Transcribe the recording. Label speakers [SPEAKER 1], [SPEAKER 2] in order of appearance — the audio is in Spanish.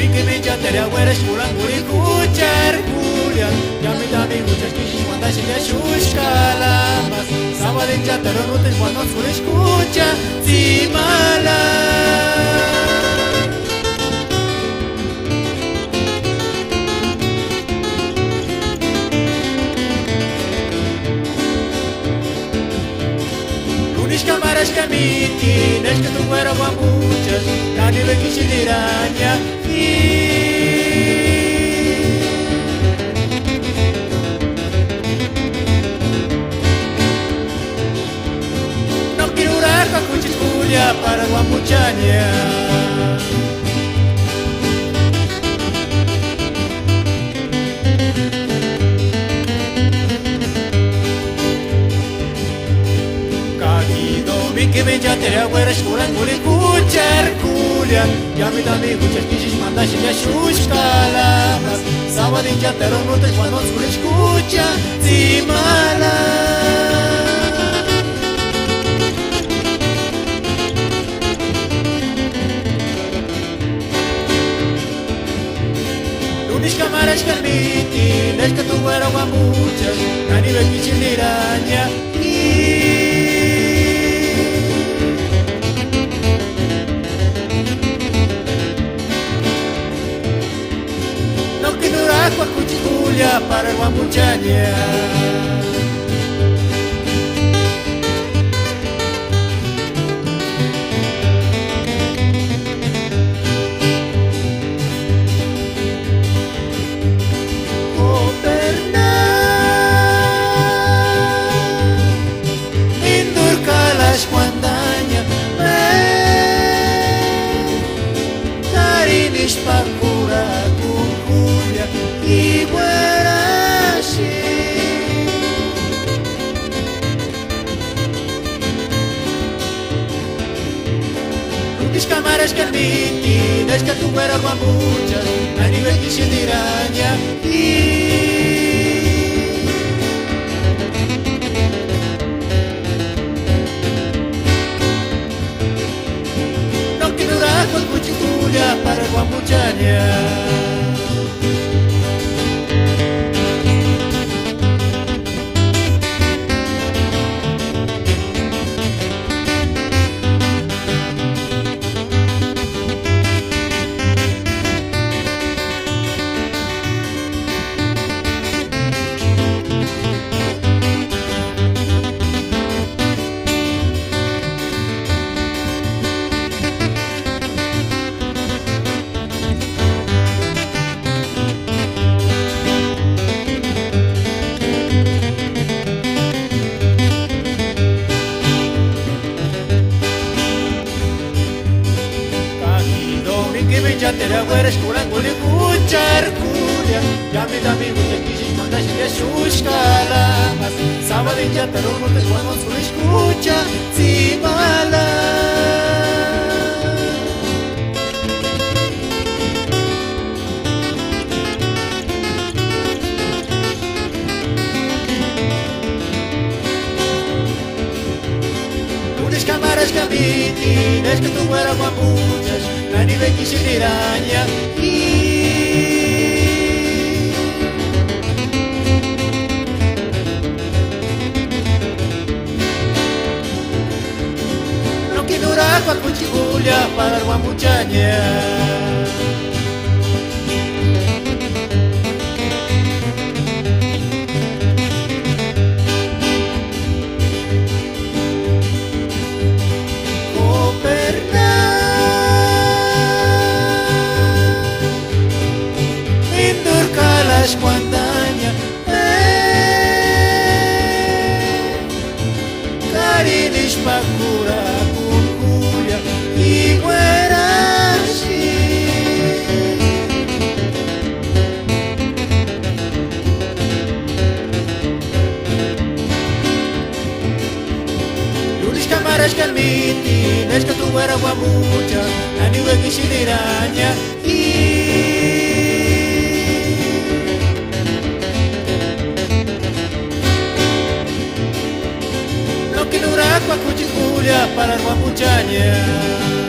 [SPEAKER 1] que me chatere a hueras culan curi cuchar culian Yami dami muchas kishis cuando se le shushkalamas Sábado en chatero no te cuando su escucha Zimala Cámaras que emitin, es que tu cuerpo a muchas, la nieve que se diraña No quiero raja cuchis para la muchaña que me chatere a hueras culan curi cuchar culian Yami dami muchas kishis manda se le shushkalamas Sábado en chatero no te cuando su escucha Zimala Lunis cámaras que admitin es que tu güero va muchas La nieve que se diraña Aqua cuchitulia para el guamuchaña Oh, Bernal Indurcalas cuandaña Karinish pakura kukulia y Guarashi Mis cámaras que admitin es que tu güera va muchas a nivel que se diraña No quiero rajo el cuchitulia para el guamuchaña Chatere a hueras culan curi cuchar culian Yami dami muchas kishis manda se le shushkalamas Sábado en chatero no te cuando su escucha Zimala Lunes cámaras que admitin es que tu güera va muchas La nieve que se diraña No quiero raja cuchigulia para el guamuchaña Cuandaña Karinish pakura kukulia y Guarashi Lunis cámaras que admitin es que tu güera va mucha La nieve que se diraña Aqua cuchikulia para el guamuchaña